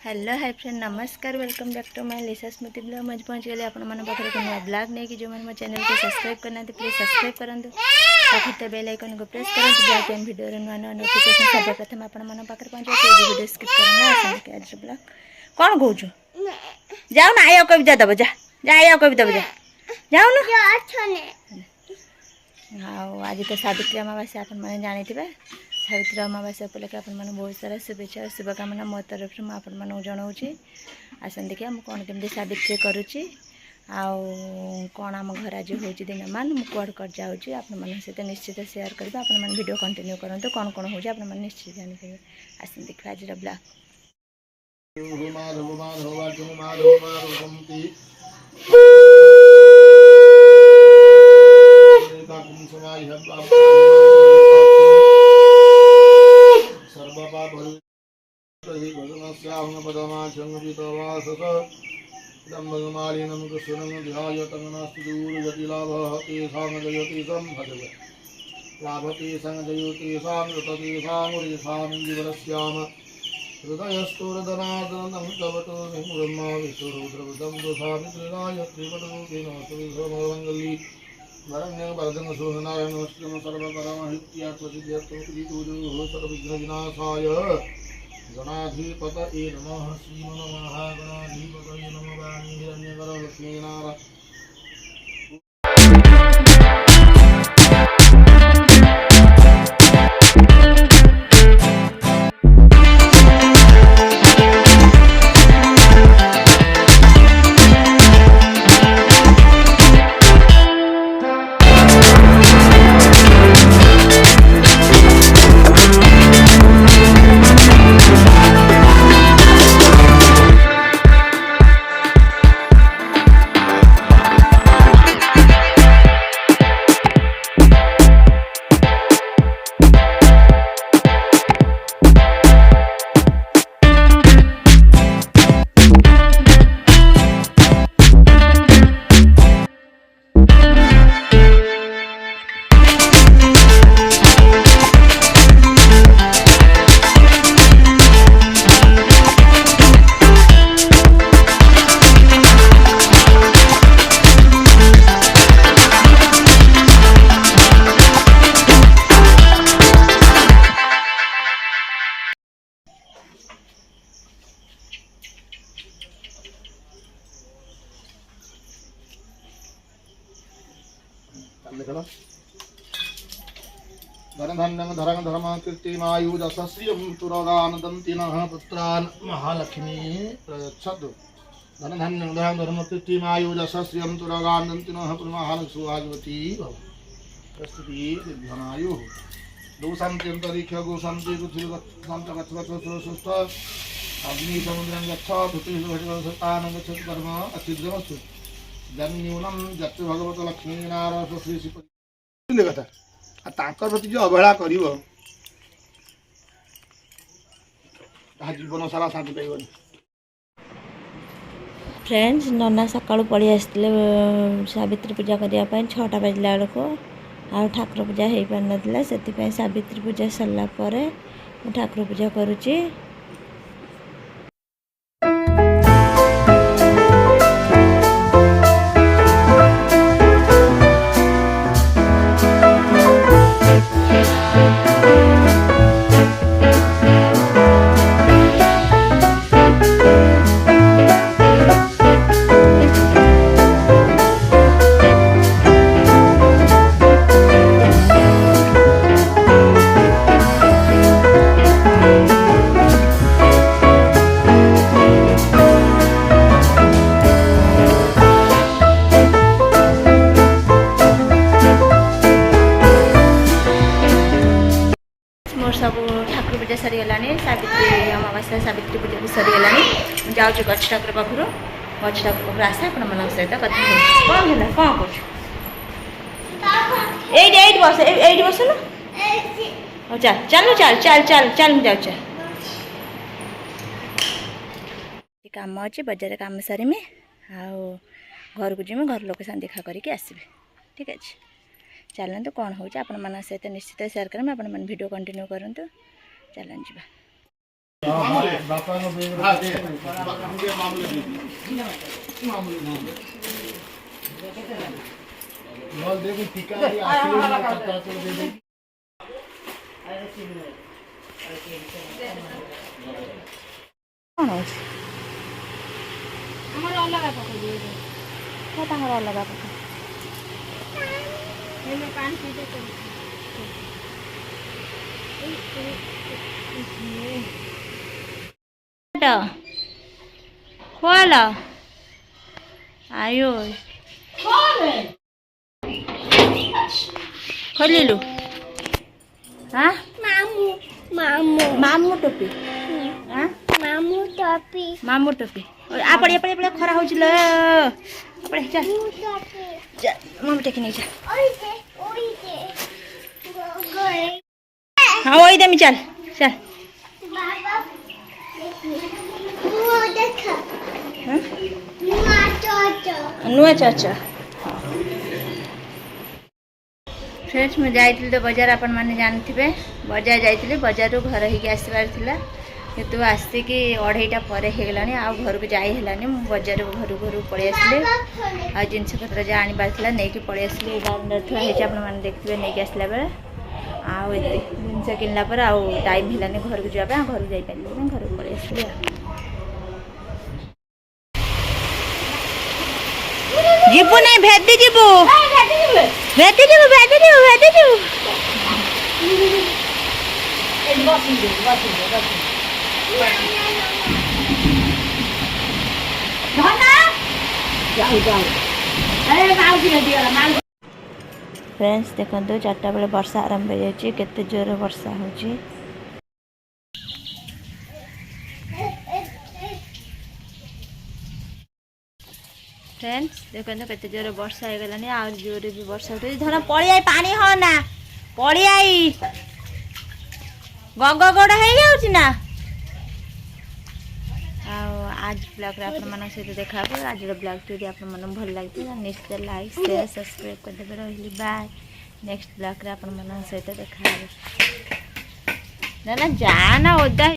Hello hi friend नमस्कार welcome back to my Lisa Smriti blog मज पहुँच गए आपण मन पाखे एक नया ब्लॉग नहीं कि जो मैंने मो चैनल को सब्सक्राइब करना प्लीज सब्सक्राइब करूँ पाखे बेल आइकन को प्रेस करूँ जहाँ वीडियो नुआ नुआ नोटिफिकेशन सर्वप्रथम आपण मन पाखे पहुँचे वीडियो स्किप करना आज ब्लॉग कौन कौच जाओ ना आया कविता दब जा आया कविता जा जाओ ना हाँ आज तो सावित्री अमावास्या आप जानी सावित्री अमावास्या उपलक्षे आप बहुत सारा शुभेच्छा और शुभकामना मो तरफ से मुझे जनाऊँगी आसन देखिए मुझे कौन केमती सावित्री करुच्ची कौन आम घर आज हो दिन मान मुझे कौड़ कर जाऊँगी आपण सहित निश्चित सेयार करेंगे आपण वीडियो कंटिन्यू करूँ कौन कौन हो निश्चित जानीपारे आसन देखिए आज ब्लॉग मालिनम कृष्णं ध्यायतमनास्तु दूरगति लाभते सांगजयति संभजय लाभते संगजयति सांगतते सांगुरिसां जीवरस्याम हृदयस्तुरदनादनं कवतो ब्रह्मा विष्णुरुद्रवदं सावित्रिगायत्री वटरूपिण सुविधमङ्गली वरण्यं वरदं सुहनारायणोष्टं सर्वपरमहित्यात्मसिद्ध्यर्थं श्रीतुजोः सर्वविघ्नविनाशाय गणाधिपतये नमः श्रीमन्महागणाधिपतये नमः वाणी हिरण्यकर लक्ष्मीनारायण धनधन्यं धरं धर्मकीर्तिमायुजसस्रियं तुरगानदन्तिनः पुत्रान् महालक्ष्मी प्रयच्छतु धनधन्यं धरं धर्मकीर्तिमायुजसस्रियं तुरगानदन्तिनः महालक्ष्मी भव प्रस्तुति दिव्यनायुः दोषान्त्यन्तरिक्ष गोशान्ति पृथ्वीगच्छस्थ अग्निसमुद्रं गच्छ पृथ्वीस्थानं गच्छति कर्म अचिद्रमस्तु जन्यूनम जत भगवत लक्ष्मी नारायण श्री श्री कथा प्रति जो अवहेला कर जीवन सारा शांति पाइबनी। फ्रेंड्स नना सका पड़ी आसते सावित्री पूजा करने 6टा बजला बेलू आ ठाकुर पूजा हो पार ना से सावित्री पूजा सरला ठाकुर पूजा करुच्ची सब ठाकुर पूजा सरीगला सावित्री अमावास्या सावित्री पूजा भी सरीगला जाऊँ गच ठाकुर पाखर गच ठाकुर पाखर आसे आप सहित कथा कौन है कौन कर बस ये बस ना चल चल चल चल चल चल जाऊ चल काम अच्छे बजार काम सारे घर को जी घर लोक साथ देखा करके आसबे ठीक अच्छे चलते कौन हो सहित निश्चित सेयार करें आप वीडियो कंटिन्यू करूँ चलन जी। बापा को बेग हां दे मुझे मामूली दे मामूली बोल देखो टीका भी आखिरी में करता तो दे दे कौन है हमारा अलग पका दिए क्या हमारा अलग पका ये मैं पानी पीते तो खोल आयो खोली लू हाँ मामू मामू मामू टोपी हाँ मामू टोपी मामू टोपी आ पड़े पड़े पड़े खरा हो चलो पड़े चल टोपी चल मम्मी टेक नहीं चल ओए गोरे हाँ वही दे चल चल बाबा वो देखा हाँ नुआ चोचो नुआ चाचा फ्रेंड्स मैं जाइली तो बजार आपण मैंने जानते बजार जाइली बजार घर होगी आसबार था कितु आसिकी 2:30 पर होगला आ घर को जाई हेलानी बजार घर घर पलि आसली आ जिनस पत्र जहाँ आनबार था नहीं कि पलि आसली बारंडार थुआ आपने देखते नहीं आसला बेले आउ जिनस किनला पर आउ टाइम हेलानी घर को जावाई घर को जापारे घर को पलि आसली जीबू नहीं भेदी जीबू भेदी जीबू भेदी जीबू भेदी जीबू फ्रेंड्स देखो 4टा बेले वर्षा आरंभ हो जाए केते जोर वर्षा हो फ्रेंड्स देखो केते जोर वर्षा हो गलानी आ जोर भी वर्षा उठे धर पड़ी आई पानी हो ना पड़ी आई गग गोड़ हो जाउची ना आज ब्लॉग रे आपण मन सहित देखा आज ब्लॉग टी आपण मन भल लगते निश्चय लाइक शेयर सब्सक्राइब कर देबे रहिली बाय नेक्स्ट ब्लॉग रे आपण मन सहित देखा ना जाना ओदा